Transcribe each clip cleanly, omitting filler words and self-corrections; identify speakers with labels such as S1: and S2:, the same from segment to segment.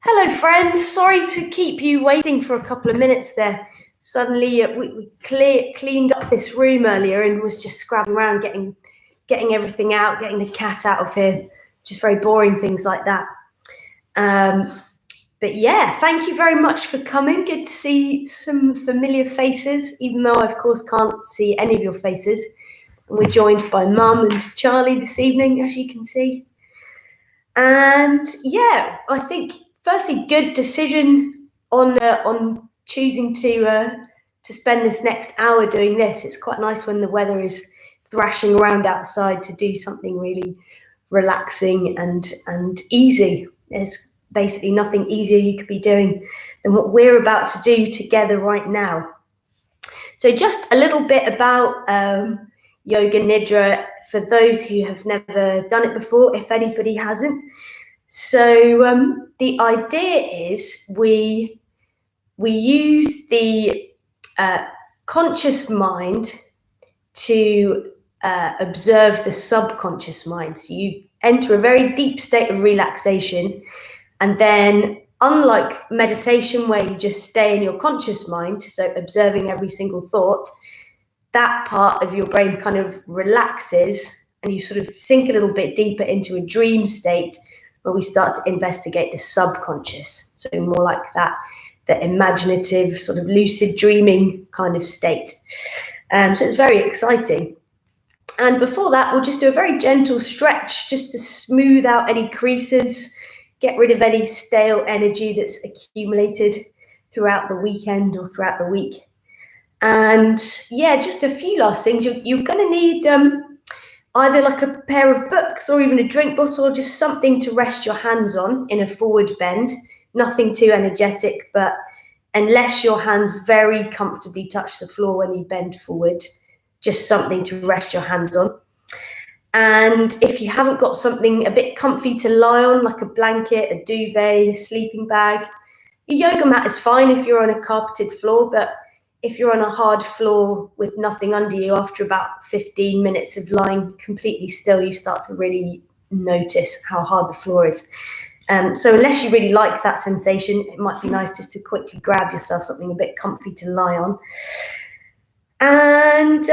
S1: Hello, friends. Sorry to keep you waiting for a couple of minutes there. Suddenly, we cleaned up this room earlier and was just scrabbling around, getting everything out, getting the cat out of here. Just very boring things like that. But yeah, thank you very much for coming. Good to see some familiar faces, even though I, of course, can't see any of your faces. And we're joined by Mum and Charlie this evening, as you can see. And yeah, I think firstly, good decision on choosing to spend this next hour doing this. It's quite nice when the weather is thrashing around outside to do something really relaxing and easy. There's basically nothing easier you could be doing than what we're about to do together right now. So just a little bit about Yoga Nidra for those who have never done it before, if anybody hasn't. So the idea is we use the conscious mind to observe the subconscious mind. So you enter a very deep state of relaxation, and then unlike meditation where you just stay in your conscious mind, so observing every single thought, that part of your brain kind of relaxes and you sort of sink a little bit deeper into a dream state where we start to investigate the subconscious. So more like that, the imaginative sort of lucid dreaming kind of state. So it's very exciting. And before that, we'll just do a very gentle stretch just to smooth out any creases, get rid of any stale energy that's accumulated throughout the weekend or throughout the week. And yeah, just a few last things. You're going to need either like a pair of books or even a drink bottle or just something to rest your hands on in a forward bend. Nothing too energetic, but unless your hands very comfortably touch the floor when you bend forward, just something to rest your hands on. And if you haven't got something a bit comfy to lie on, like a blanket, a duvet, a sleeping bag, a yoga mat is fine if you're on a carpeted floor, but if you're on a hard floor with nothing under you, after about 15 minutes of lying completely still, you start to really notice how hard the floor is. So unless you really like that sensation, it might be nice just to quickly grab yourself something a bit comfy to lie on. And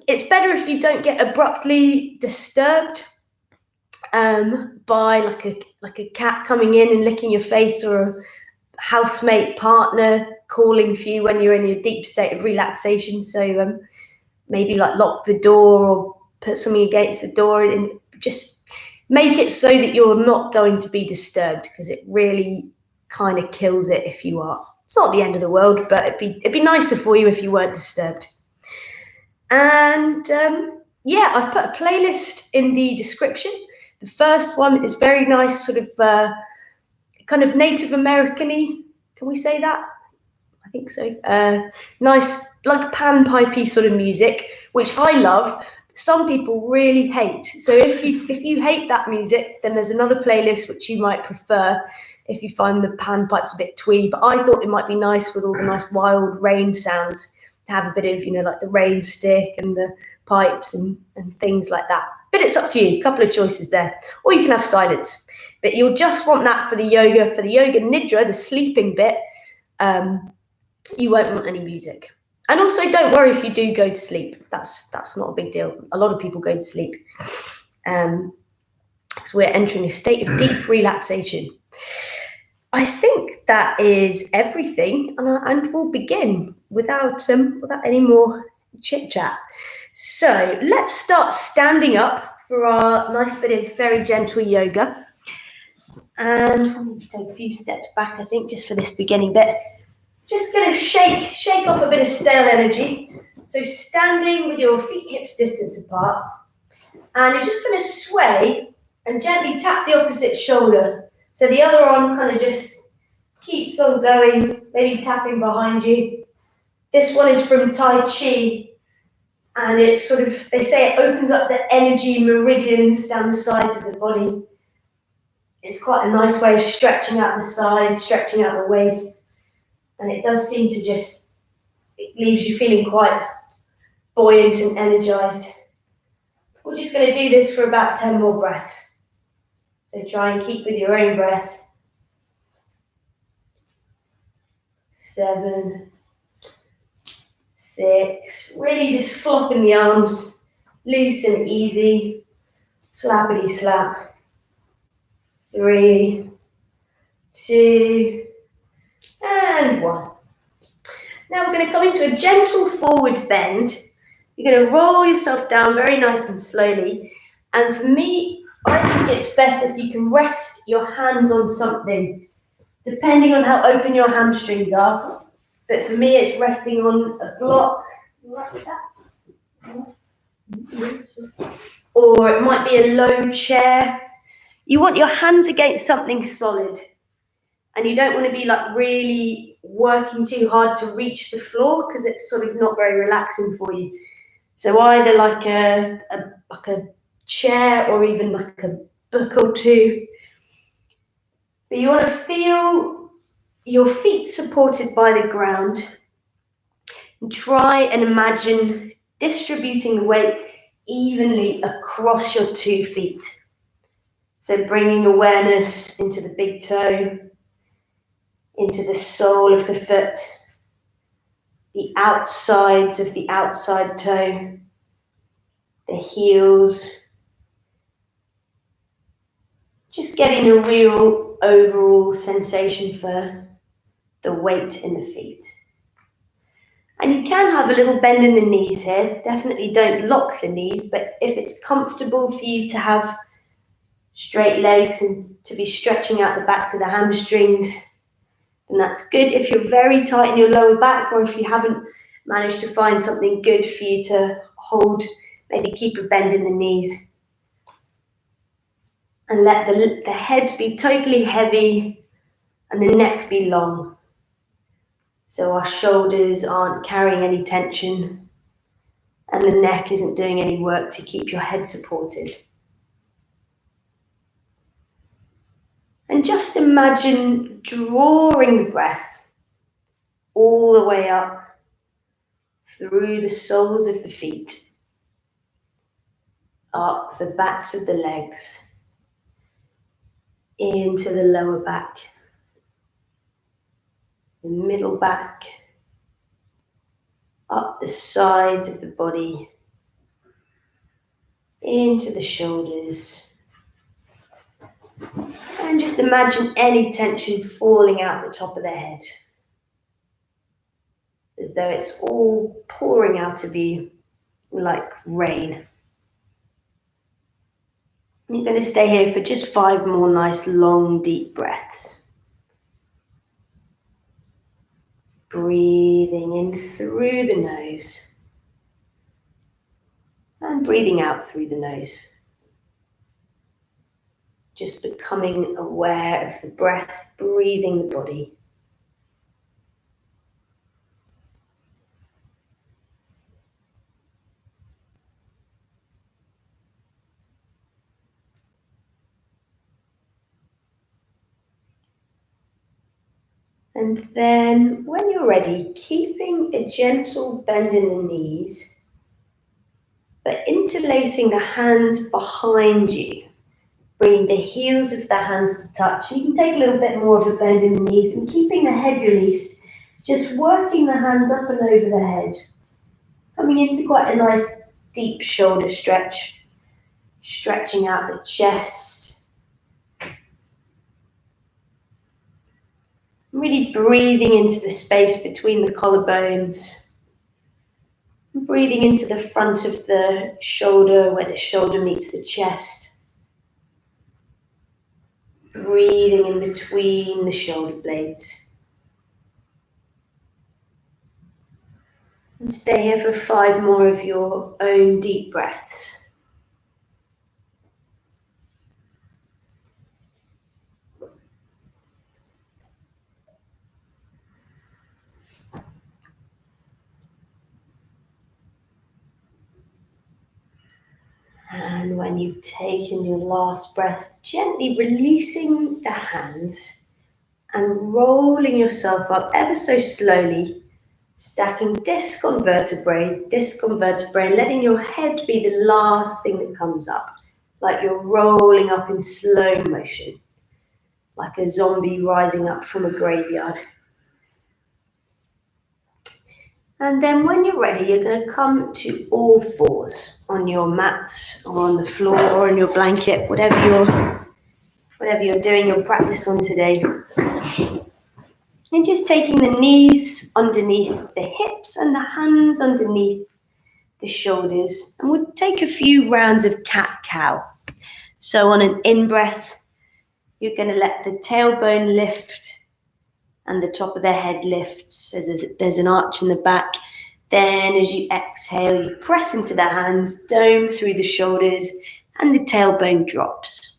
S1: it's better if you don't get abruptly disturbed by like a cat coming in and licking your face, or a housemate partner calling for you when you're in your deep state of relaxation. So maybe like lock the door or put something against the door and just make it so that you're not going to be disturbed, because it really kind of kills it if you are. It's not the end of the world, but it'd be nicer for you if you weren't disturbed. And yeah, I've put a playlist in the description. The first one is very nice, sort of kind of Native American-y. Can we say that? I think so. Nice, like panpipey sort of music, which I love. Some people really hate. So if you hate that music, then there's another playlist which you might prefer if you find the panpipes a bit twee. But I thought it might be nice with all the nice wild rain sounds to have a bit of, like the rain stick and the pipes and things like that. But it's up to you. A couple of choices there. Or you can have silence. But you'll just want that for the yoga nidra, the sleeping bit. You won't want any music. And also, don't worry if you do go to sleep. That's not a big deal. A lot of people go to sleep. So we're entering a state of deep relaxation. I think that is everything, and we'll begin without any more chit chat. So let's start standing up for our nice bit of very gentle yoga. And I need to take a few steps back, I think, just for this beginning bit. Just going to shake off a bit of stale energy. So standing with your feet hips distance apart, and you're just going to sway and gently tap the opposite shoulder. So the other arm kind of just keeps on going, maybe tapping behind you. This one is from Tai Chi, and it's sort of, they say it opens up the energy meridians down the sides of the body. It's quite a nice way of stretching out the sides, stretching out the waist. And it does seem to it leaves you feeling quite buoyant and energized. We're just going to do this for about 10 more breaths. So try and keep with your own breath. 7, 6. Really just flopping the arms, loose and easy. Slappity slap. 3, 2, and 1. Now we're going to come into a gentle forward bend. You're going to roll yourself down very nice and slowly. And for me, I think it's best if you can rest your hands on something, depending on how open your hamstrings are. But for me, it's resting on a block like that. Or it might be a low chair. You want your hands against something solid. And you don't want to be like really working too hard to reach the floor because it's sort of not very relaxing for you. So either like a chair or even like a book or two. But you want to feel your feet supported by the ground. And try and imagine distributing the weight evenly across your 2 feet. So bringing awareness into the big toe, into the sole of the foot, the outsides of the outside toe, the heels. Just getting a real overall sensation for the weight in the feet. And you can have a little bend in the knees here. Definitely don't lock the knees, but if it's comfortable for you to have straight legs and to be stretching out the backs of the hamstrings, then that's good. If you're very tight in your lower back, or if you haven't managed to find something good for you to hold, maybe keep a bend in the knees. And let the head be totally heavy and the neck be long. So our shoulders aren't carrying any tension and the neck isn't doing any work to keep your head supported. And just imagine drawing the breath all the way up through the soles of the feet, up the backs of the legs, into the lower back, the middle back, up the sides of the body, into the shoulders. And just imagine any tension falling out the top of the head, as though it's all pouring out of you like rain. You're going to stay here for just 5 more nice, long, deep breaths. Breathing in through the nose and breathing out through the nose. Just becoming aware of the breath, breathing the body. And then when you're ready, keeping a gentle bend in the knees, but interlacing the hands behind you, bringing the heels of the hands to touch. You can take a little bit more of a bend in the knees and keeping the head released, just working the hands up and over the head, coming into quite a nice deep shoulder stretch, stretching out the chest. Really breathing into the space between the collarbones. Breathing into the front of the shoulder where the shoulder meets the chest. Breathing in between the shoulder blades. And stay here for 5 more of your own deep breaths. And when you've taken your last breath, gently releasing the hands and rolling yourself up ever so slowly, stacking disc on vertebrae, and letting your head be the last thing that comes up, like you're rolling up in slow motion, like a zombie rising up from a graveyard. And then when you're ready, you're going to come to all fours on your mats or on the floor or in your blanket, whatever you're doing your practice on today. And just taking the knees underneath the hips and the hands underneath the shoulders. And we'll take a few rounds of cat-cow. So on an in-breath, you're going to let the tailbone lift and the top of the head lifts, so there's an arch in the back. Then as you exhale, you press into the hands, dome through the shoulders, and the tailbone drops.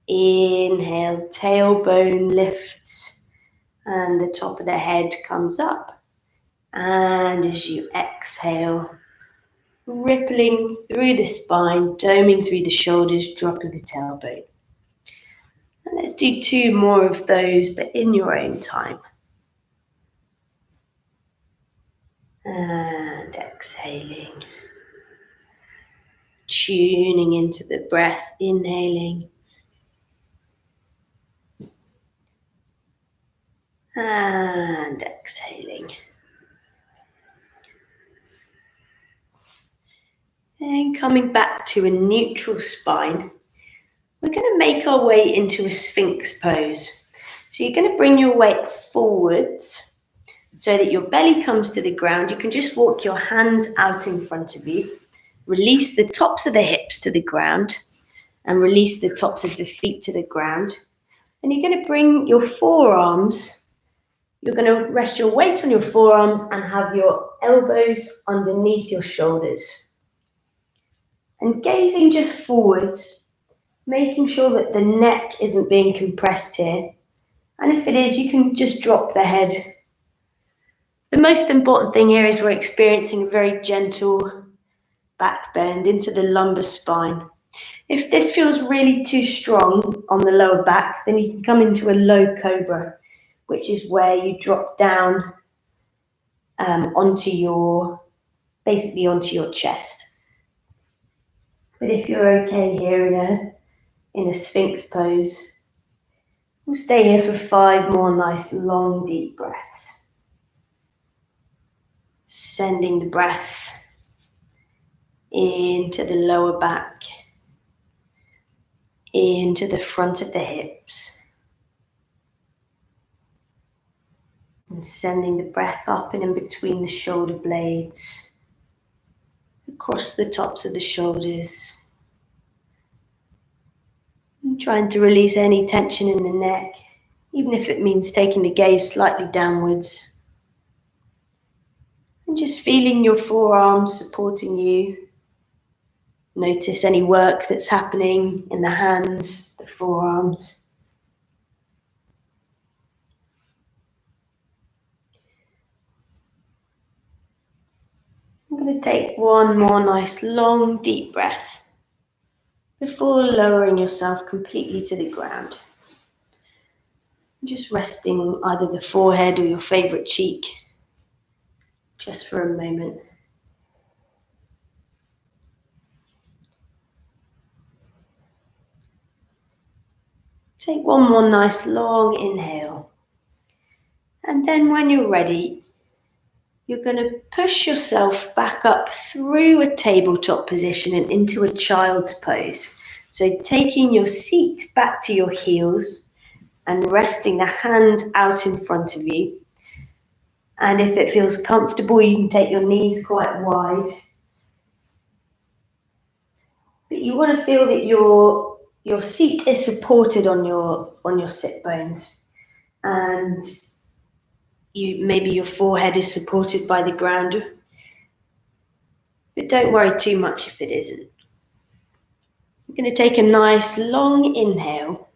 S1: Inhale, tailbone lifts, and the top of the head comes up. And as you exhale, rippling through the spine, doming through the shoulders, dropping the tailbone. And let's do 2 more of those, but in your own time. And exhaling. Tuning into the breath, inhaling. And exhaling. Then coming back to a neutral spine, we're going to make our way into a Sphinx pose. So you're going to bring your weight forwards so that your belly comes to the ground. You can just walk your hands out in front of you. Release the tops of the hips to the ground and release the tops of the feet to the ground. And you're going to bring your forearms, you're going to rest your weight on your forearms and have your elbows underneath your shoulders. And gazing just forwards, making sure that the neck isn't being compressed here. And if it is, you can just drop the head. The most important thing here is we're experiencing a very gentle back bend into the lumbar spine. If this feels really too strong on the lower back, then you can come into a low cobra, which is where you drop down onto your chest. But if you're okay here in a Sphinx pose, we'll stay here for 5 more nice, long, deep breaths. Sending the breath into the lower back, into the front of the hips. And sending the breath up and in between the shoulder blades, across the tops of the shoulders. And trying to release any tension in the neck, even if it means taking the gaze slightly downwards. And just feeling your forearms supporting you. Notice any work that's happening in the hands, the forearms. I'm going to take 1 more nice, long, deep breath before lowering yourself completely to the ground. Just resting either the forehead or your favorite cheek, just for a moment. Take 1 more nice, long inhale. And then when you're ready, you're going to push yourself back up through a tabletop position and into a child's pose. So taking your seat back to your heels and resting the hands out in front of you. And if it feels comfortable, you can take your knees quite wide. But you want to feel that your seat is supported on your sit bones. And maybe your forehead is supported by the ground. But don't worry too much if it isn't. You're going to take a nice long inhale.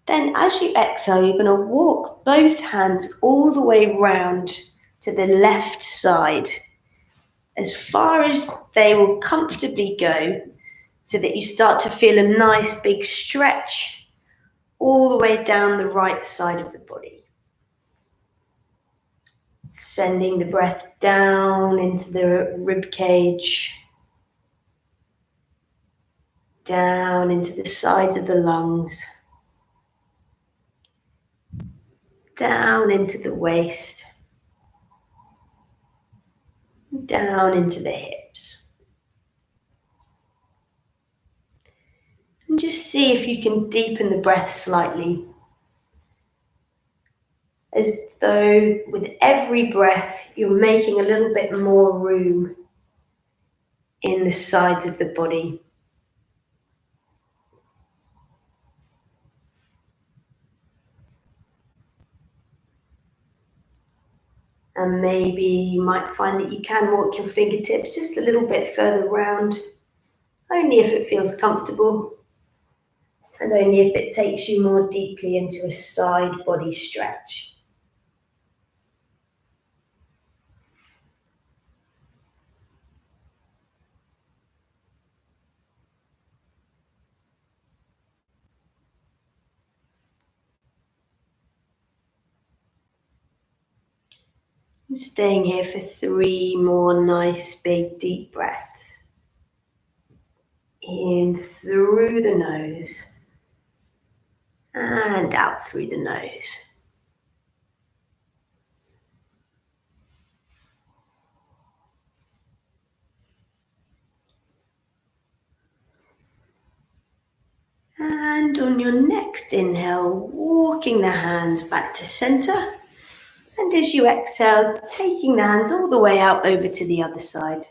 S1: Then as you exhale, you're going to walk both hands all the way round to the left side, as far as they will comfortably go, so that you start to feel a nice big stretch all the way down the right side of the body. Sending the breath down into the rib cage, down into the sides of the lungs, down into the waist. down into the hips. And just see if you can deepen the breath slightly, as though with every breath you're making a little bit more room in the sides of the body. And maybe you might find that you can walk your fingertips just a little bit further round, only if it feels comfortable, and only if it takes you more deeply into a side body stretch. And staying here for 3 more nice big deep breaths. In through the nose and out through the nose. And on your next inhale, walking the hands back to center. And as you exhale, taking the hands all the way out over to the other side.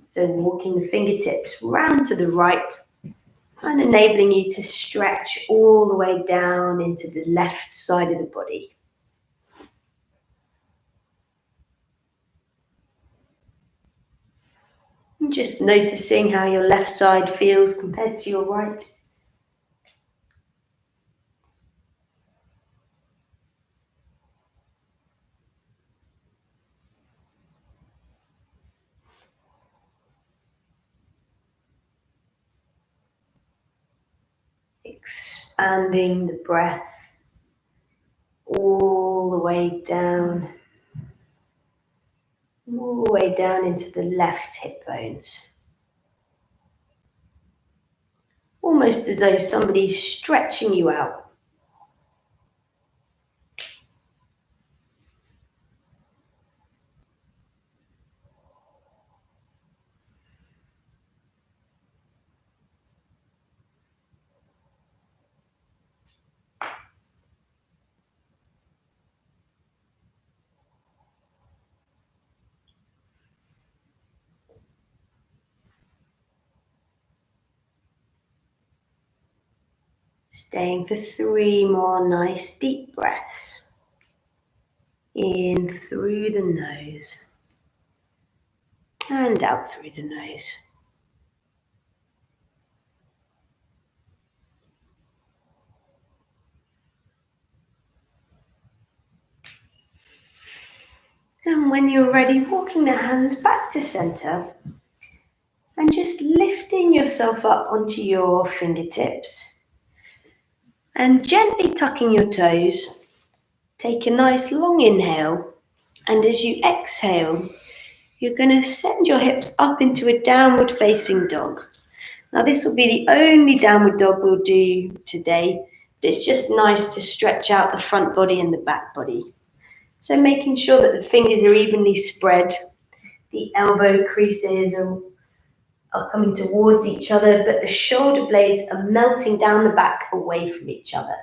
S1: So walking the fingertips round to the right and enabling you to stretch all the way down into the left side of the body. And just noticing how your left side feels compared to your right. Expanding the breath all the way down into the left hip bones. Almost as though somebody's stretching you out. Staying for 3 more nice deep breaths. In through the nose and out through the nose. And when you're ready, walking the hands back to center and just lifting yourself up onto your fingertips and gently tucking your toes. Take a nice long inhale, and as you exhale, you're going to send your hips up into a downward facing dog. Now this will be the only downward dog we'll do today, but it's just nice to stretch out the front body and the back body. So making sure that the fingers are evenly spread, the elbow creases are coming towards each other, but the shoulder blades are melting down the back away from each other.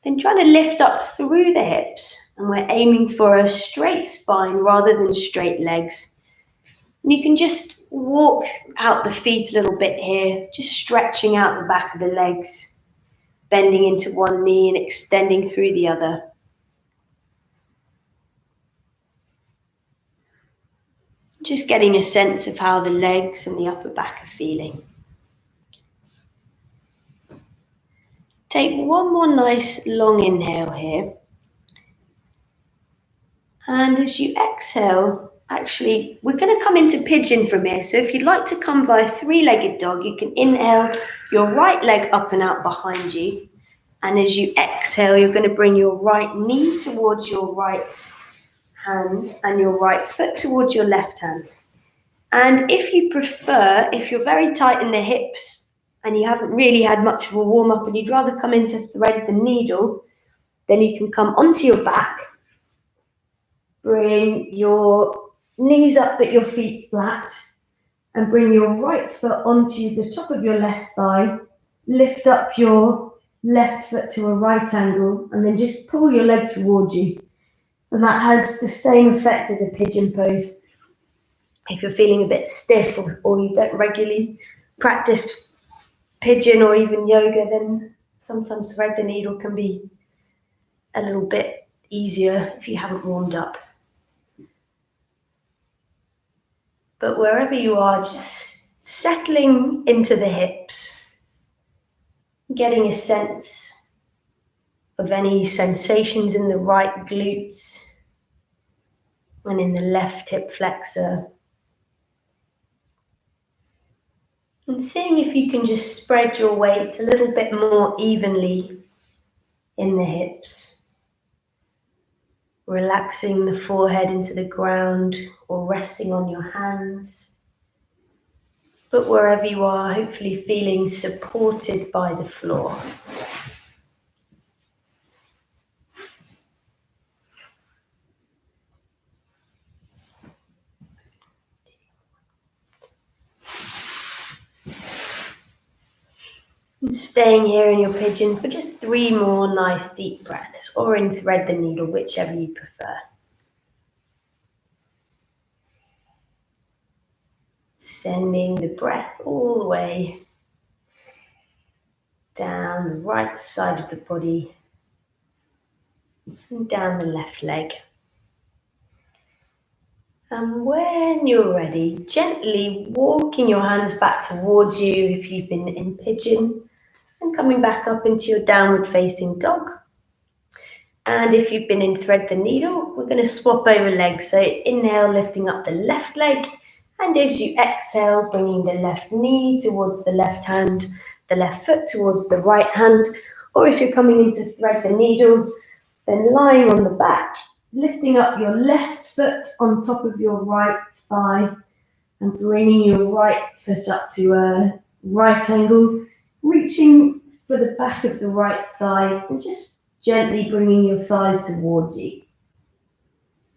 S1: Then trying to lift up through the hips, and we're aiming for a straight spine rather than straight legs. And you can just walk out the feet a little bit here, just stretching out the back of the legs, bending into one knee and extending through the other. Just getting a sense of how the legs and the upper back are feeling. Take one more nice long inhale here. And as you exhale, actually, we're going to come into pigeon from here. So if you'd like to come by a 3-legged dog, you can inhale your right leg up and out behind you. And as you exhale, you're going to bring your right knee towards your right hand and your right foot towards your left hand. And if you prefer, if you're very tight in the hips and you haven't really had much of a warm-up and you'd rather come in to thread the needle, then you can come onto your back. Bring your Knees up but your feet flat, and bring your right foot onto the top of your left thigh. Lift up your left foot to a right angle, and then just pull your leg towards you. And that has the same effect as a pigeon pose. If you're feeling a bit stiff or you don't regularly practice pigeon or even yoga, then sometimes thread the needle can be a little bit easier if you haven't warmed up. But wherever you are, just settling into the hips, getting a sense of any sensations in the right glutes and in the left hip flexor. And seeing if you can just spread your weight a little bit more evenly in the hips. Relaxing the forehead into the ground or resting on your hands. But wherever you are, hopefully feeling supported by the floor. And staying here in your pigeon for just 3 more nice deep breaths, or in thread the needle, whichever you prefer. Sending the breath all the way down the right side of the body and down the left leg. And when you're ready, gently walking your hands back towards you if you've been in pigeon, and coming back up into your downward facing dog. And if you've been in thread the needle, we're going to swap over legs. So inhale, lifting up the left leg. And as you exhale, bringing the left knee towards the left hand, the left foot towards the right hand. Or if you're coming into thread the needle, then lying on the back, lifting up your left foot on top of your right thigh and bringing your right foot up to a right angle, reaching for the back of the right thigh and just gently bringing your thighs towards you.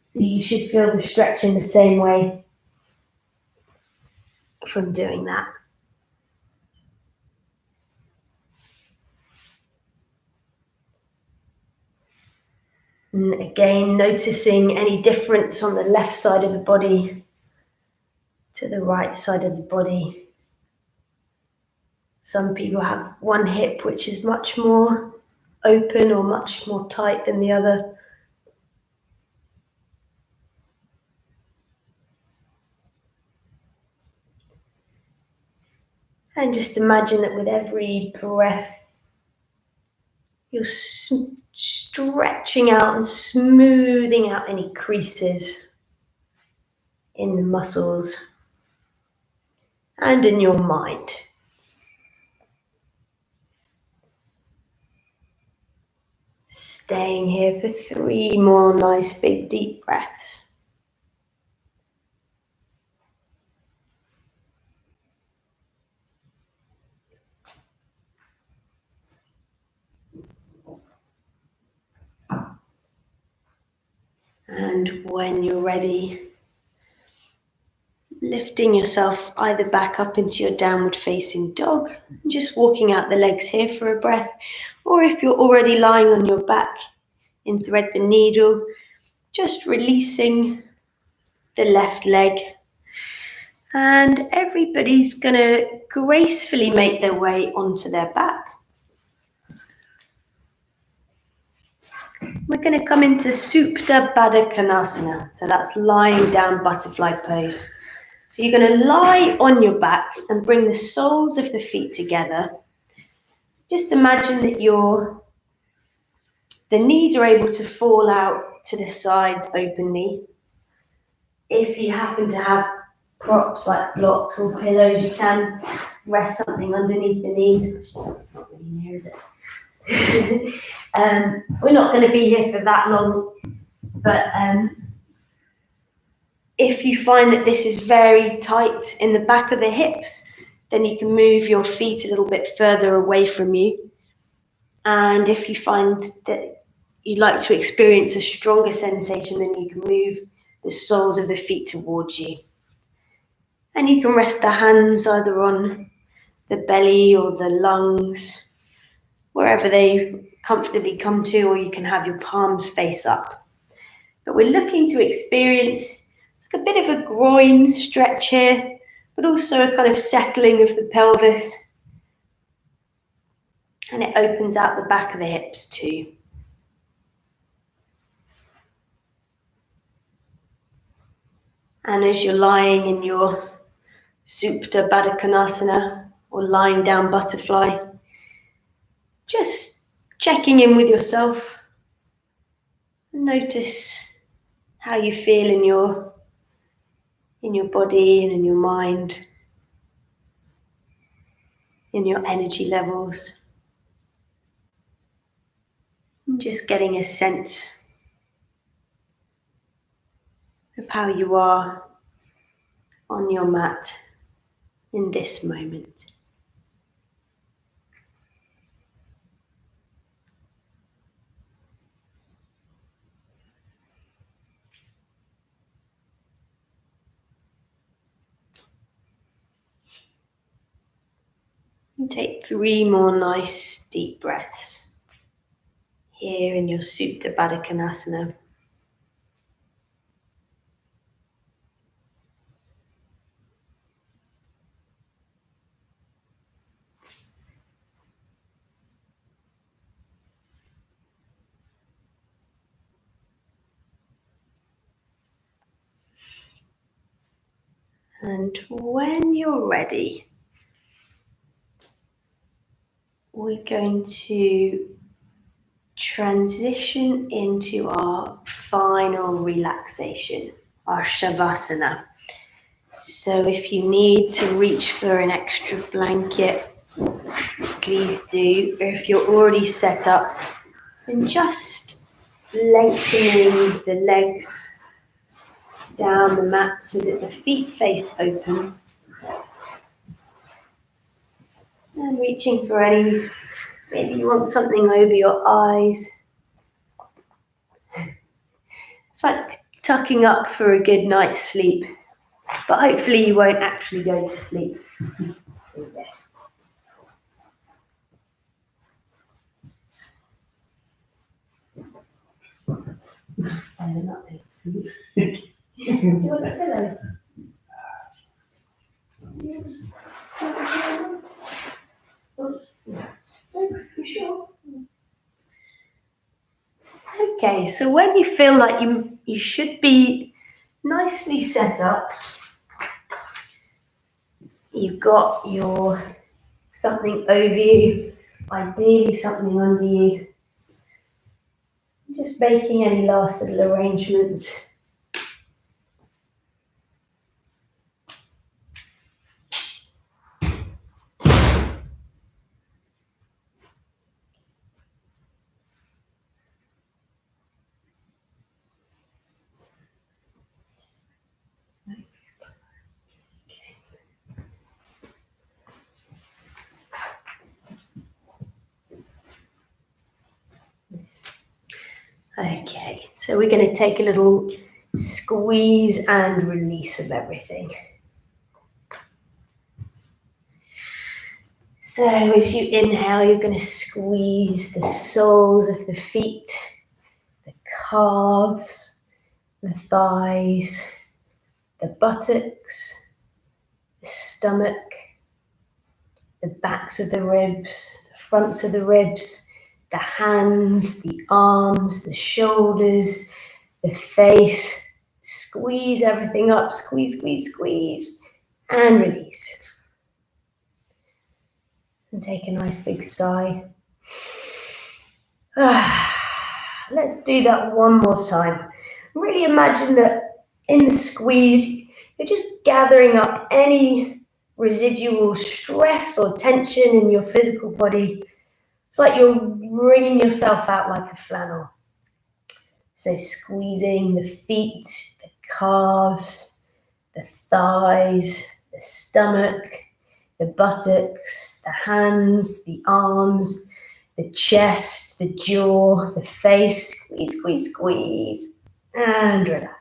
S1: So you should feel the stretch in the same way from doing that. And again, noticing any difference on the left side of the body to the right side of the body. Some people have one hip which is much more open or much more tight than the other. And just imagine that with every breath, you're stretching out and smoothing out any creases in the muscles and in your mind. Staying here for 3 more nice big deep breaths. And when you're ready, lifting yourself either back up into your downward facing dog, just walking out the legs here for a breath, or if you're already lying on your back in thread the needle, just releasing the left leg. And everybody's gonna gracefully make their way onto their back. We're going to come into Supta Baddha Konasana. So that's lying down butterfly pose. So you're going to lie on your back and bring the soles of the feet together. Just imagine that the knees are able to fall out to the sides openly. If you happen to have props like blocks or pillows, you can rest something underneath the knees. Actually, that's not really near, is it? We're not going to be here for that long, but if you find that this is very tight in the back of the hips, then you can move your feet a little bit further away from you. And if you find that you'd like to experience a stronger sensation, then you can move the soles of the feet towards you. And you can rest the hands either on the belly or the lungs, wherever they comfortably come to, or you can have your palms face up. But we're looking to experience a bit of a groin stretch here, but also a kind of settling of the pelvis. And it opens out the back of the hips too. And as you're lying in your Supta Baddha Konasana or lying down butterfly, just checking in with yourself. Notice how you feel in your body and in your mind, in your energy levels. And just getting a sense of how you are on your mat in this moment. And take 3 more nice deep breaths here in your Supta Baddha Konasana. And when you're ready, we're going to transition into our final relaxation, our Shavasana. So if you need to reach for an extra blanket, please do. Or if you're already set up, then just lengthening the legs down the mat so that the feet face open. And reaching for any, maybe you want something over your eyes. It's like tucking up for a good night's sleep, but hopefully you won't actually go to sleep. Do you want a pillow? You sure? Okay, so when you feel like you should be nicely set up, you've got your something over you, ideally something under you. Just making any last little arrangements. Okay, so we're going to take a little squeeze and release of everything. So as you inhale, you're going to squeeze the soles of the feet, the calves, the thighs, the buttocks, the stomach, the backs of the ribs, the fronts of the ribs, the hands, the arms, the shoulders, the face. Squeeze everything up, squeeze, squeeze, squeeze, and release. And take a nice big sigh. Let's do that one more time. Really imagine that in the squeeze, you're just gathering up any residual stress or tension in your physical body. It's like you're wringing yourself out like a flannel. So squeezing the feet, the calves, the thighs, the stomach, the buttocks, the hands, the arms, the chest, the jaw, the face. Squeeze, squeeze, squeeze, and relax.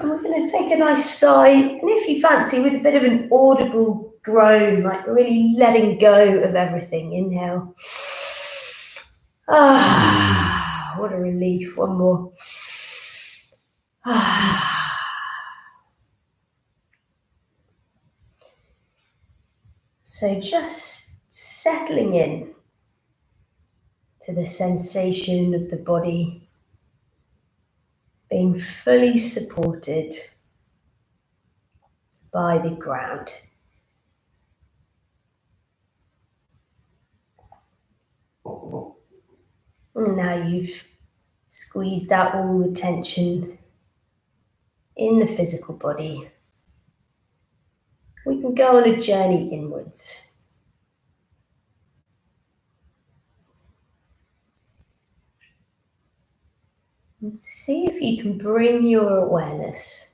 S1: And we're going to take a nice sigh, and if you fancy, with a bit of an audible groan, like really letting go of everything. Inhale. Ah, what a relief. One more. Ah. So just settling in to the sensation of the body being fully supported by the ground. And now you've squeezed out all the tension in the physical body. We can go on a journey inwards. And see if you can bring your awareness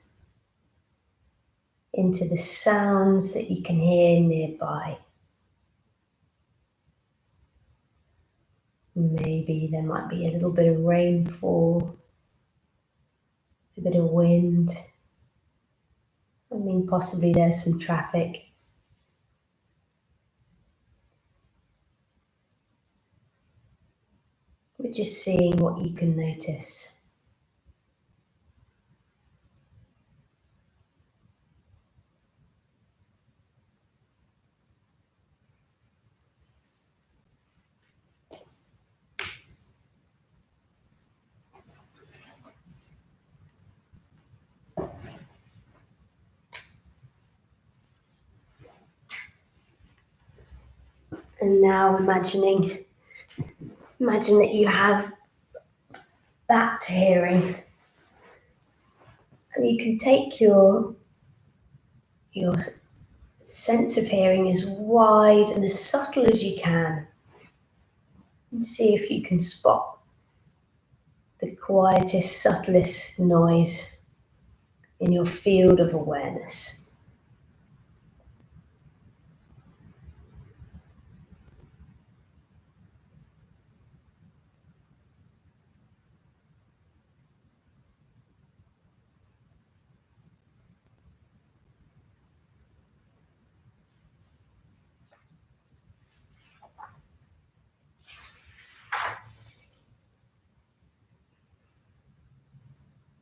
S1: into the sounds that you can hear nearby. Maybe there might be a little bit of rainfall, a bit of wind. I mean, possibly there's some traffic. We're just seeing what you can notice. And now imagine that you have that hearing, and you can take your sense of hearing as wide and as subtle as you can, and see if you can spot the quietest, subtlest noise in your field of awareness.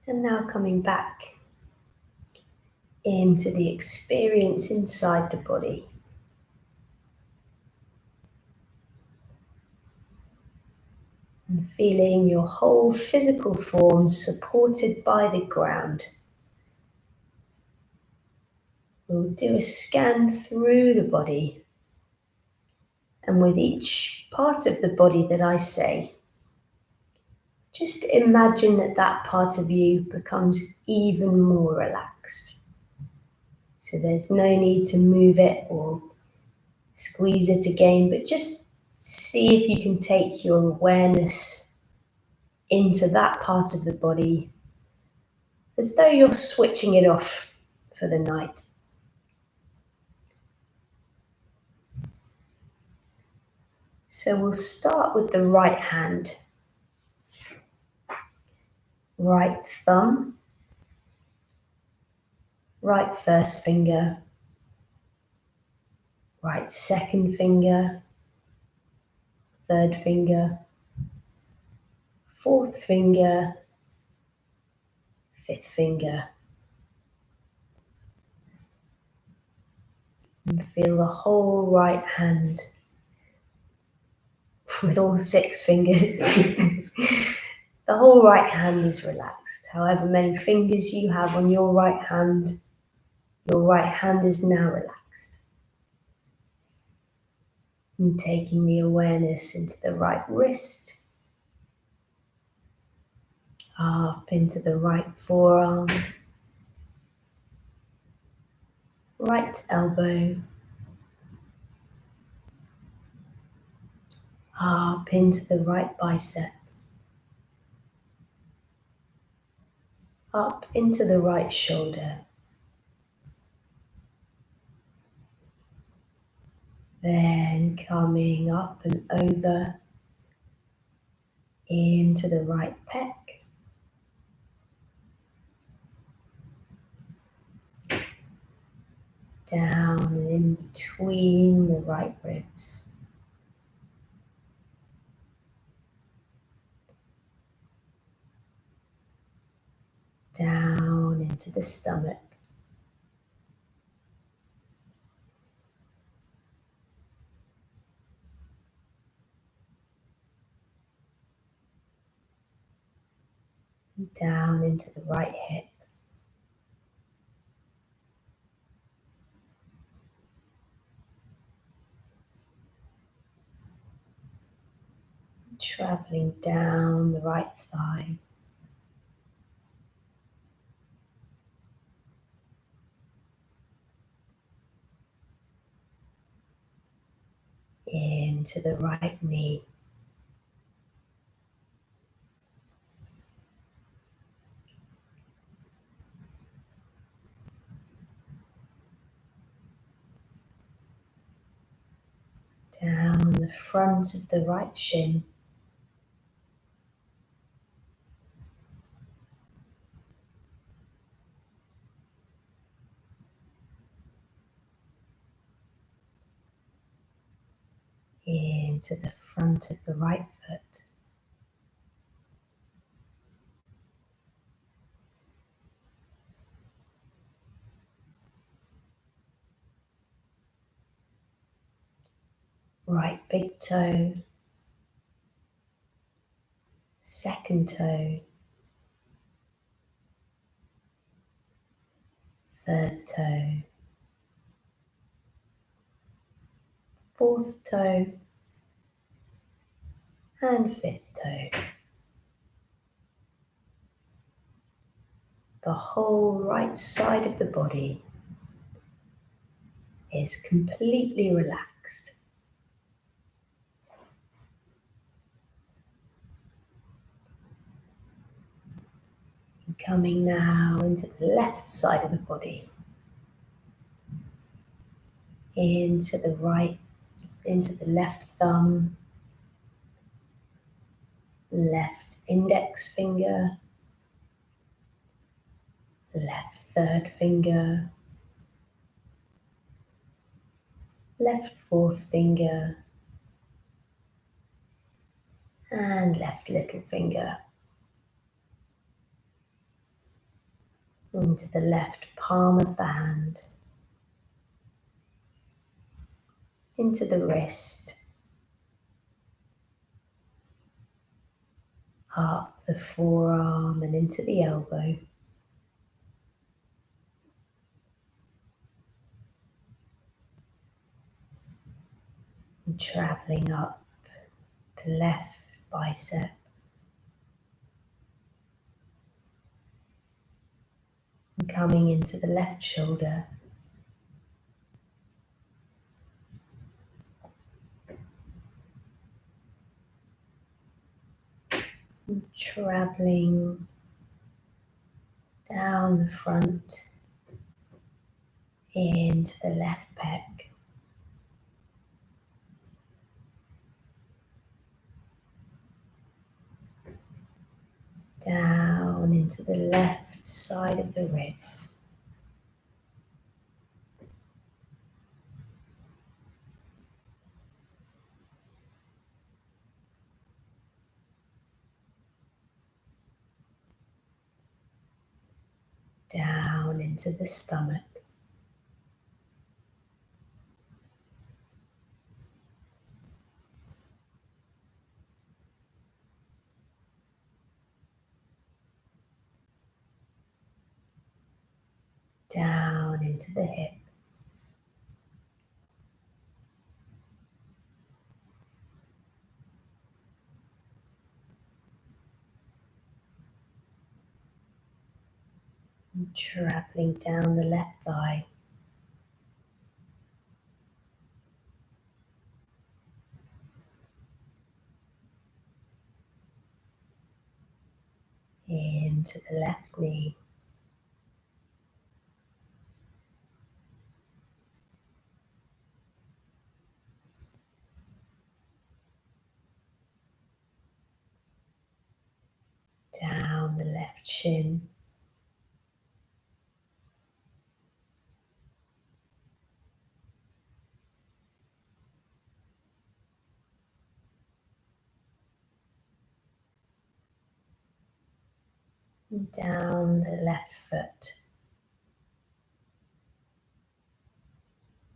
S1: And now coming back into the experience inside the body. And feeling your whole physical form supported by the ground. We'll do a scan through the body. And with each part of the body that I say, just imagine that that part of you becomes even more relaxed. So there's no need to move it or squeeze it again, but just see if you can take your awareness into that part of the body as though you're switching it off for the night. So we'll start with the right hand. Right thumb, right first finger, right second finger, third finger, fourth finger, fifth finger. And feel the whole right hand with all 6 fingers. The whole right hand is relaxed. However many fingers you have on your right hand is now relaxed. And taking the awareness into the right wrist, up into the right forearm, right elbow, up into the right bicep, up into the right shoulder. Then coming up and over into the right pec, down and in between the right ribs. Down into the stomach. Down into the right hip. Traveling down the right thigh. Into the right knee. Down the front of the right shin. Into the front of the right foot. Right big toe. Second toe. Third toe. Fourth toe. And fifth toe. The whole right side of the body is completely relaxed. Coming now into the left side of the body. Into the right, into the left thumb, left index finger, left third finger, left fourth finger, and left little finger. Into the left palm of the hand, into the wrist, up the forearm and into the elbow. And traveling up the left bicep. And coming into the left shoulder. And traveling down the front into the left pec. Down into the left side of the ribs. Down into the stomach. Down into the hip. And traveling down the left thigh. Into the left knee. Down the left shin. and down the left foot.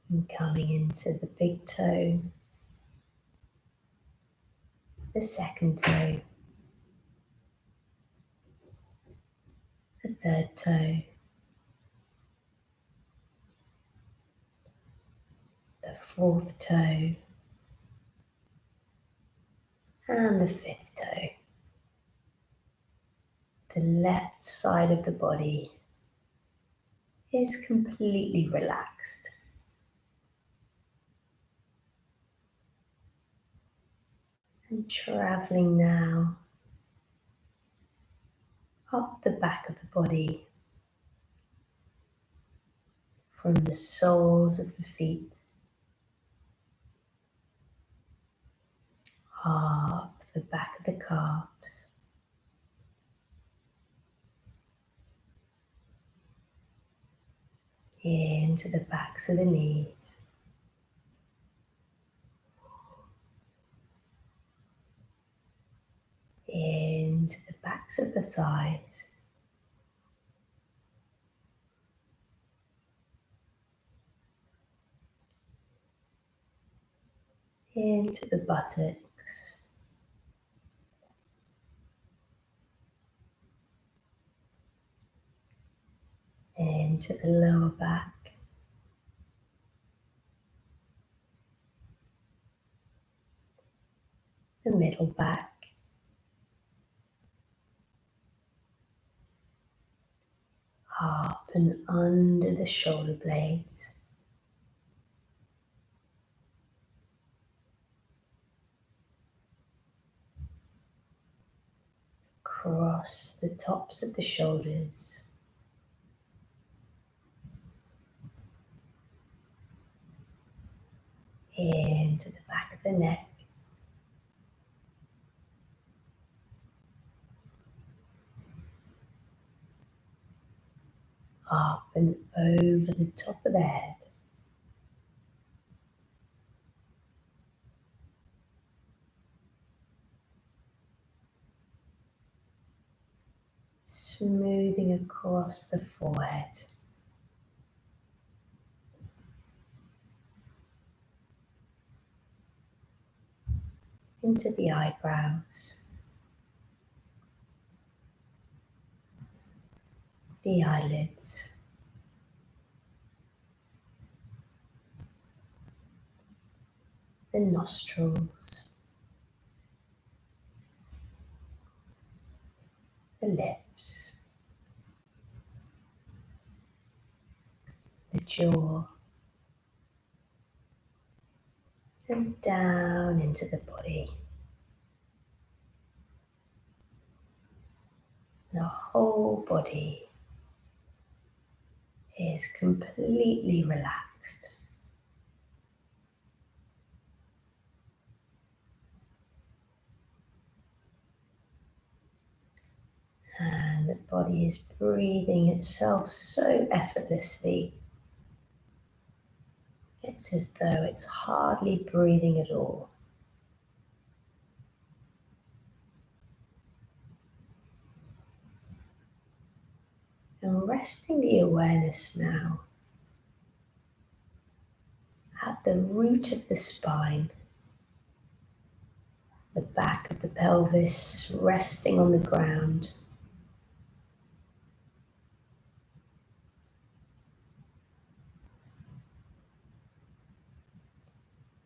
S1: And coming into the big toe, the second toe, the third toe, the fourth toe, and the fifth toe. The left side of the body is completely relaxed. And traveling now up the back of the body, from the soles of the feet, up the back of the calves, into the backs of the knees, into the backs of the thighs, into the buttocks, into the lower back, the middle back, up and under the shoulder blades, across the tops of the shoulders, into the back of the neck, up and over the top of the head, smoothing across the forehead, into the eyebrows, the eyelids, the nostrils, the lips, the jaw, and down into the body. The whole body is completely relaxed. And the body is breathing itself so effortlessly. It's as though it's hardly breathing at all. And resting the awareness now at the root of the spine, the back of the pelvis resting on the ground.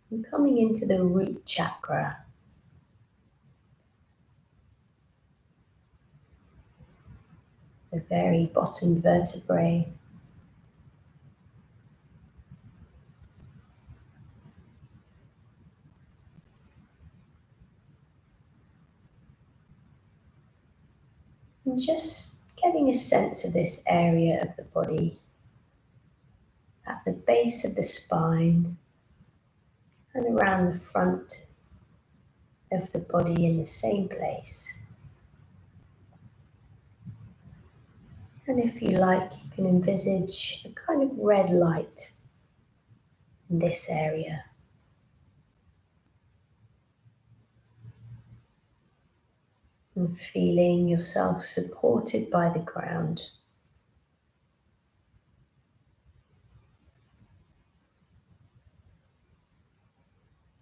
S1: And coming into the root chakra, the very bottom vertebrae, and just getting a sense of this area of the body at the base of the spine and around the front of the body in the same place. And if you like, you can envisage a kind of red light in this area. and feeling yourself supported by the ground.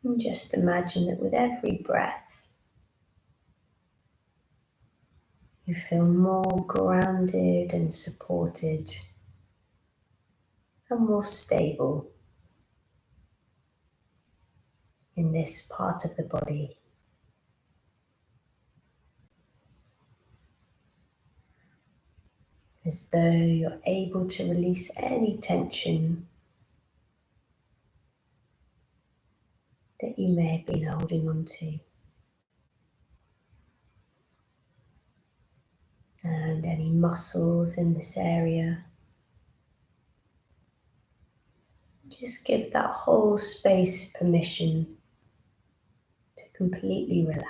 S1: And just imagine that with every breath, you feel more grounded and supported and more stable in this part of the body. As though you're able to release any tension that you may have been holding on to. And any muscles in this area. Just give that whole space permission to completely relax.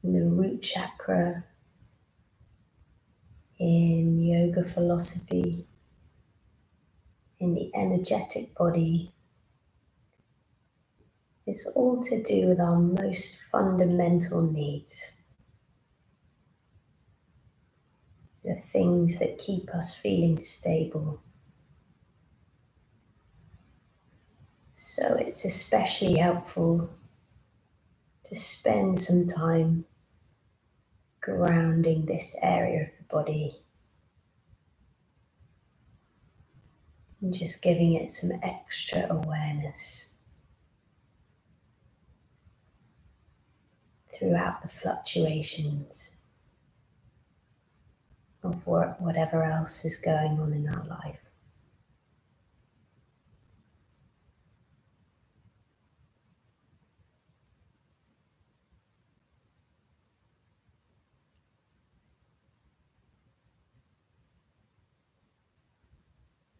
S1: And the root chakra in yoga philosophy, in the energetic body, is all to do with our most fundamental needs. The things that keep us feeling stable. So it's especially helpful to spend some time grounding this area of the body and just giving it some extra awareness throughout the fluctuations of whatever else is going on in our life.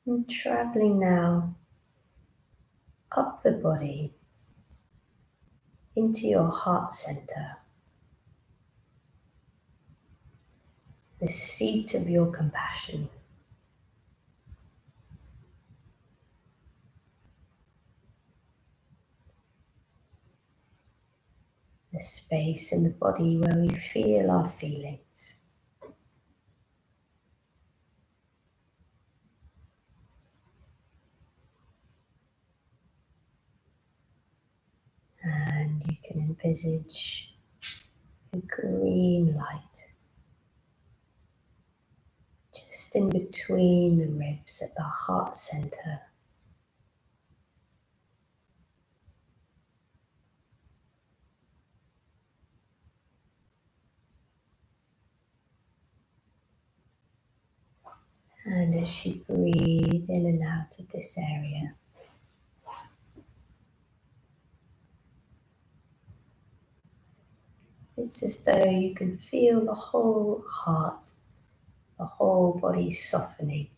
S1: And traveling now up the body into your heart center, the seat of your compassion. The space in the body where we feel our feelings. And you can envisage a green light just in between the ribs at the heart center. And as you breathe in and out of this area, it's as though you can feel the whole heart, the whole body softening,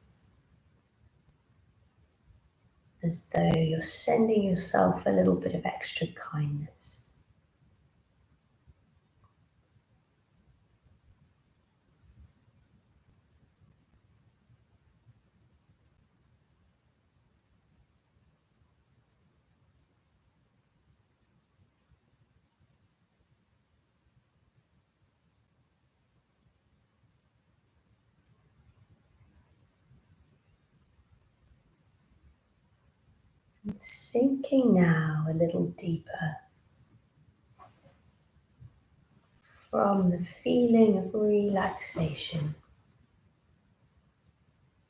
S1: as though you're sending yourself a little bit of extra kindness. And sinking now a little deeper from the feeling of relaxation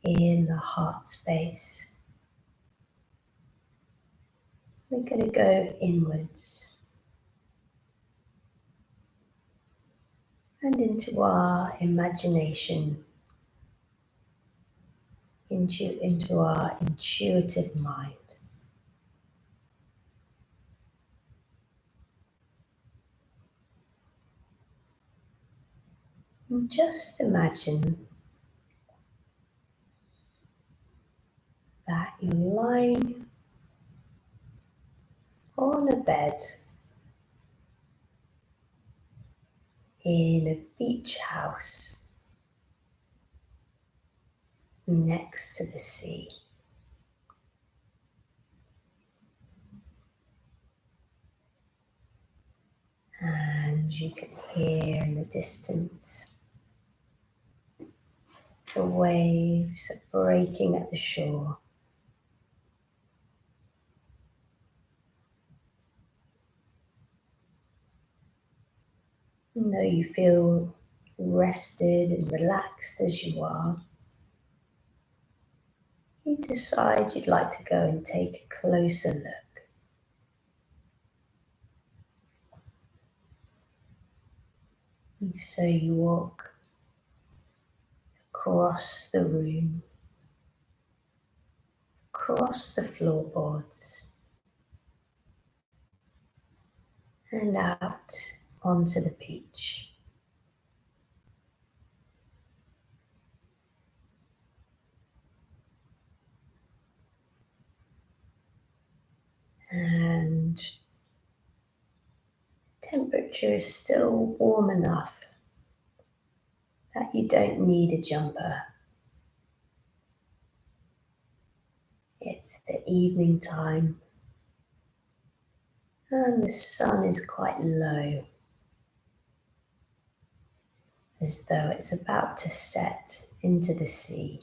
S1: in the heart space. We're going to go inwards and into our imagination, into our intuitive mind. And just imagine that you're lying on a bed in a beach house next to the sea. as you can hear in the distance. The waves are breaking at the shore. And though you feel rested and relaxed as you are, you decide you'd like to go and take a closer look. And so you walk across the room, across the floorboards, and out onto the beach. And temperature is still warm enough that you don't need a jumper. It's the evening time and the sun is quite low, as though it's about to set into the sea.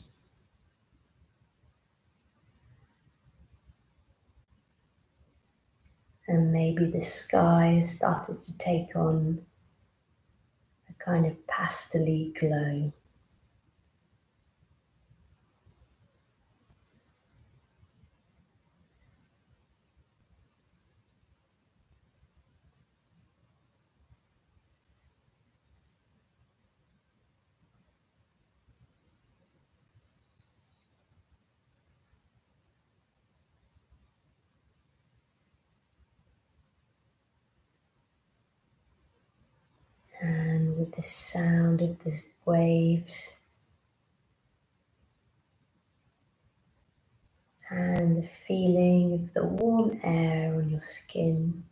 S1: And maybe the sky has started to take on a kind of pastel-y glow. And with the sound of the waves and the feeling of the warm air on your skin,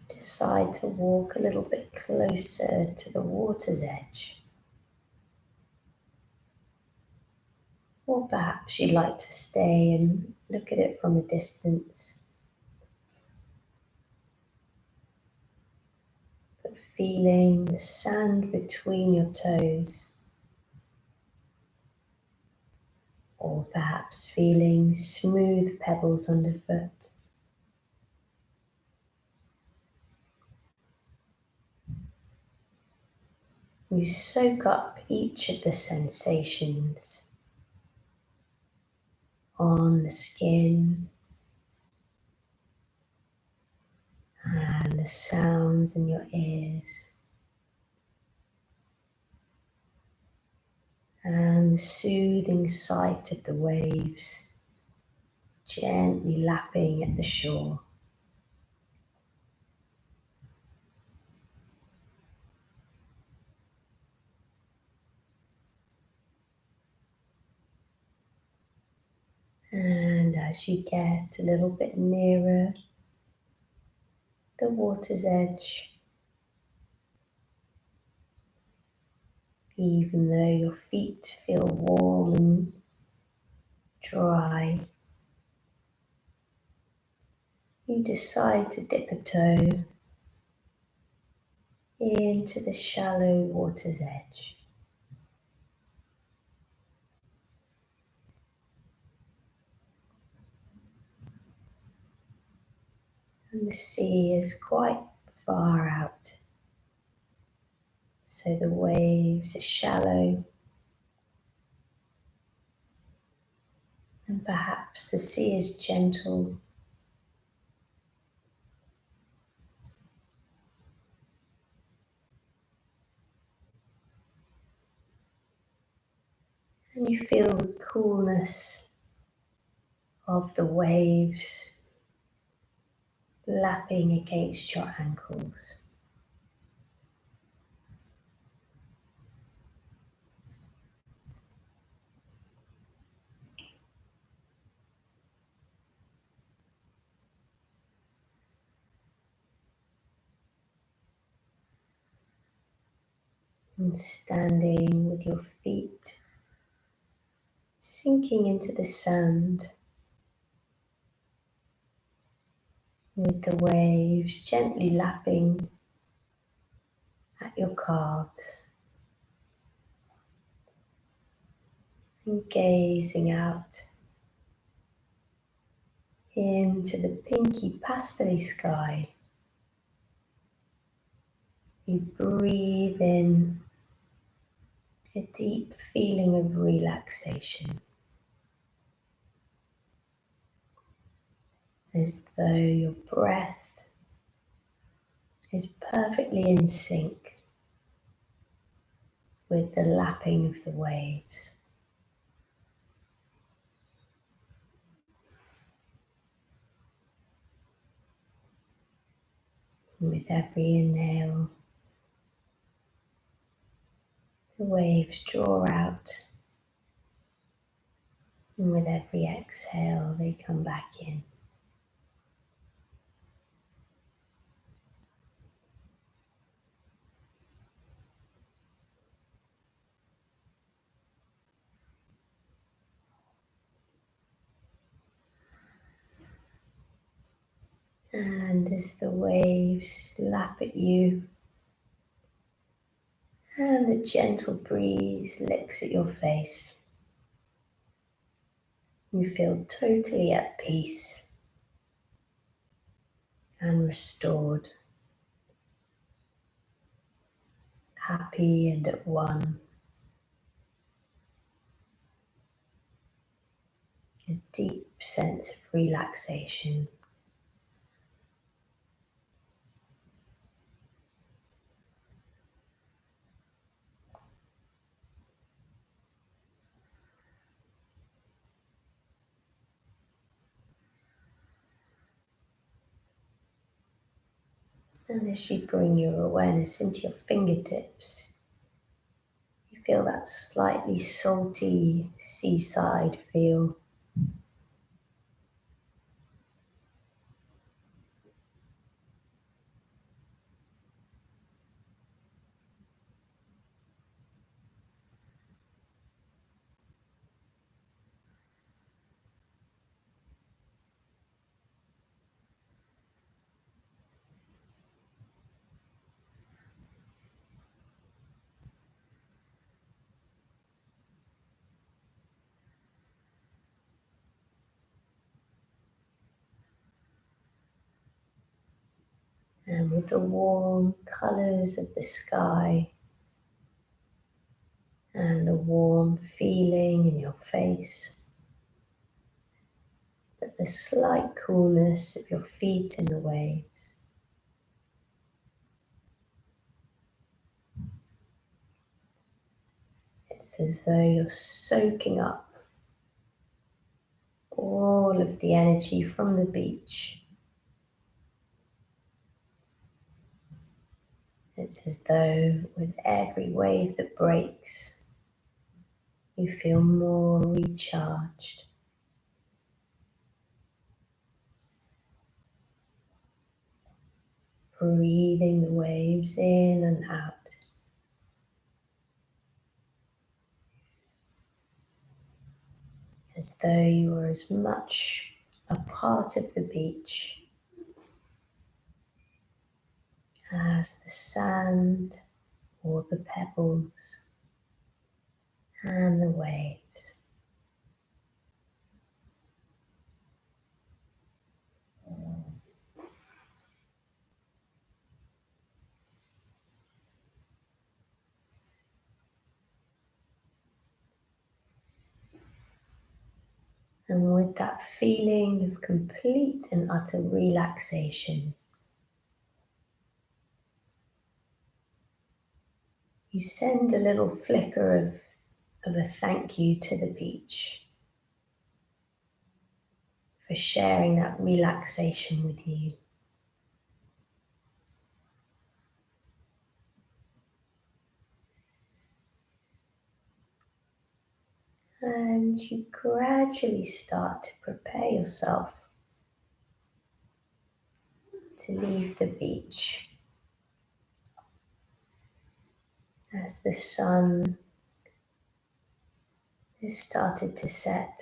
S1: decide to walk a little bit closer to the water's edge. Or perhaps you'd like to stay and look at it from a distance, but feeling the sand between your toes. Or perhaps feeling smooth pebbles underfoot. You soak up each of the sensations on the skin and the sounds in your ears and the soothing sight of the waves gently lapping at the shore. And as you get a little bit nearer the water's edge, even though your feet feel warm and dry, you decide to dip a toe into the shallow water's edge. And the sea is quite far out, so the waves are shallow, and perhaps the sea is gentle. And you feel the coolness of the waves lapping against your ankles. And standing with your feet sinking into the sand, with the waves gently lapping at your calves and gazing out into the pinky pastel sky. You breathe in a deep feeling of relaxation, as though your breath is perfectly in sync with the lapping of the waves. And with every inhale, the waves draw out, and with every exhale, they come back in. And as the waves lap at you and the gentle breeze licks at your face, you feel totally at peace and restored, happy and at one. A deep sense of relaxation. And as you bring your awareness into your fingertips, you feel that slightly salty seaside feel. And with the warm colours of the sky and the warm feeling in your face, but the slight coolness of your feet in the waves, it's as though you're soaking up all of the energy from the beach. It's as though with every wave that breaks, you feel more recharged. Breathing the waves in and out. As though you were as much a part of the beach as the sand or the pebbles and the waves. And with that feeling of complete and utter relaxation, you send a little flicker of a thank you to the beach for sharing that relaxation with you. And you gradually start to prepare yourself to leave the beach as the sun has started to set.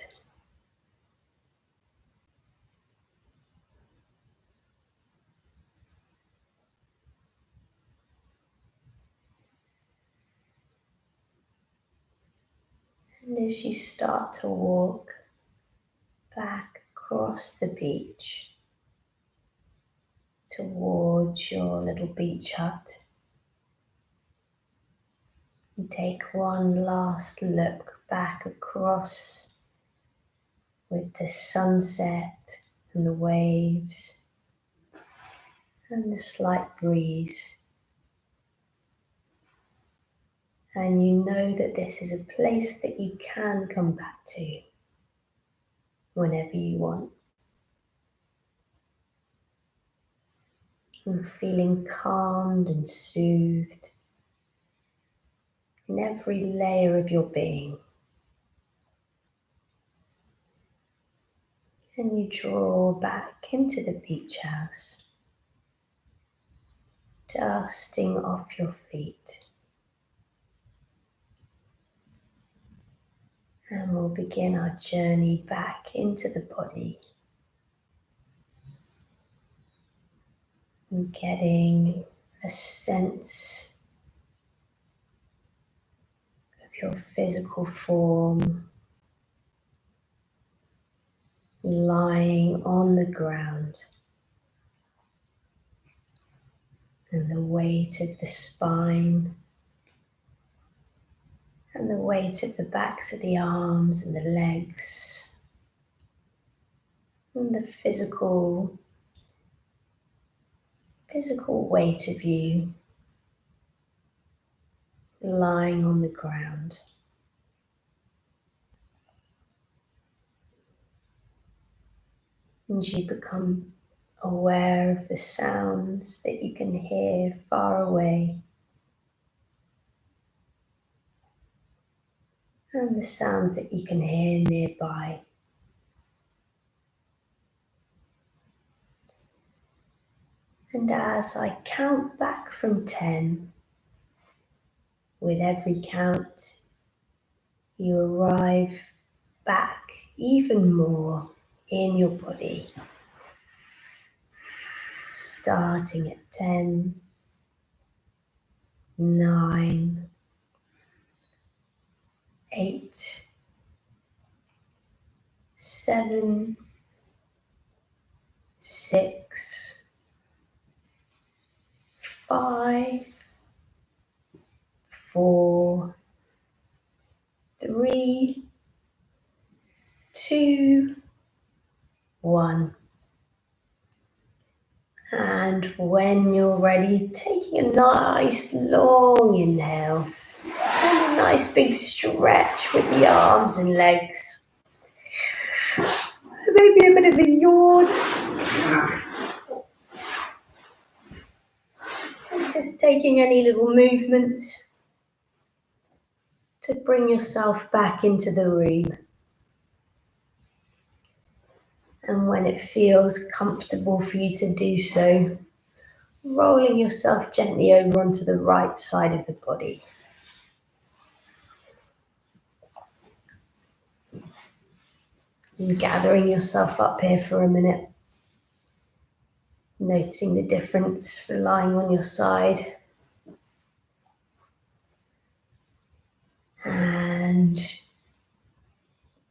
S1: And as you start to walk back across the beach towards your little beach hut, you take one last look back across with the sunset and the waves and the slight breeze. And you know that this is a place that you can come back to whenever you want. And feeling calmed and soothed in every layer of your being. And you draw back into the beach house, dusting off your feet. And we'll begin our journey back into the body. And getting a sense of your physical form lying on the ground, and the weight of the spine and the weight of the backs of the arms and the legs, and the physical weight of you lying on the ground. And you become aware of the sounds that you can hear far away, and the sounds that you can hear nearby. And as I count back from 10, with every count, you arrive back even more in your body. Starting at 10, 9, 8, 7, 6, 5, 4, 3, 2, 1. And when you're ready, taking a nice long inhale and a nice big stretch with the arms and legs. Maybe a bit of a yawn. And just taking any little movements to bring yourself back into the room. And when it feels comfortable for you to do so, rolling yourself gently over onto the right side of the body. And gathering yourself up here for a minute, noticing the difference for lying on your side. And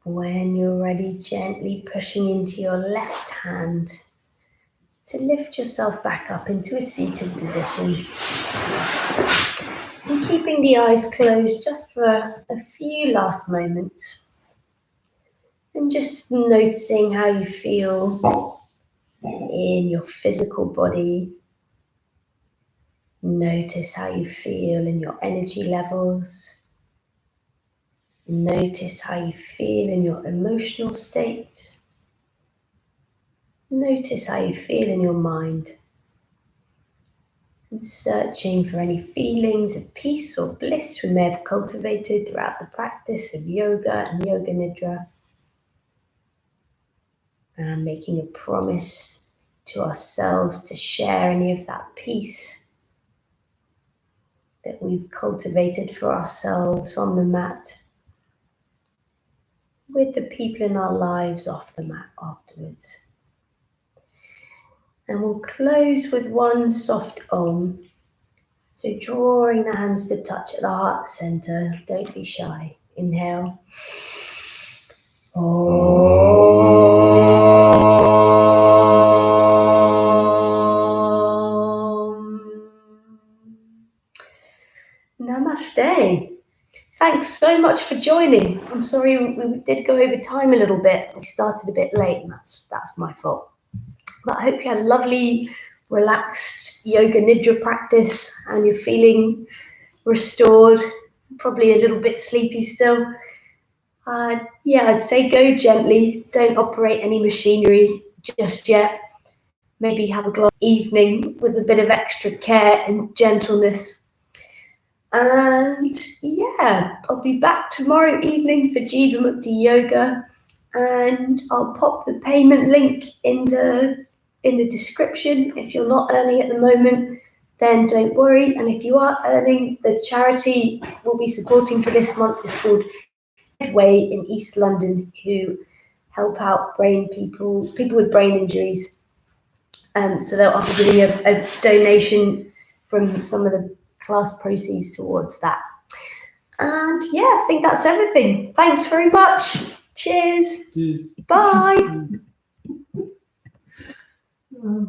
S1: when you're ready, gently pushing into your left hand to lift yourself back up into a seated position. And keeping the eyes closed just for a few last moments. And just noticing how you feel in your physical body. Notice how you feel in your energy levels. Notice how you feel in your emotional state. Notice how you feel in your mind. And searching for any feelings of peace or bliss we may have cultivated throughout the practice of yoga and yoga nidra. And making a promise to ourselves to share any of that peace that we've cultivated for ourselves on the mat with the people in our lives off the mat afterwards. And we'll close with one soft Om. So drawing the hands to touch at the heart center, don't be shy. Inhale. Namaste. Thanks so much for joining. I'm sorry we did go over time a little bit. We started a bit late, and that's my fault. But I hope you had a lovely, relaxed yoga nidra practice and you're feeling restored, probably a little bit sleepy still. I'd say go gently. Don't operate any machinery just yet. Maybe have a glass evening with a bit of extra care and gentleness. And I'll be back tomorrow evening for Jiva Mukti Yoga, and I'll pop the payment link in the description. If you're not earning at the moment, then don't worry. And if you are earning, the charity we'll be supporting for this month is called Way in East London, who help out people with brain injuries. So they'll be giving a donation from some of the class proceeds towards that. And I think that's everything. Thanks very much. Cheers.
S2: Cheers.
S1: Bye.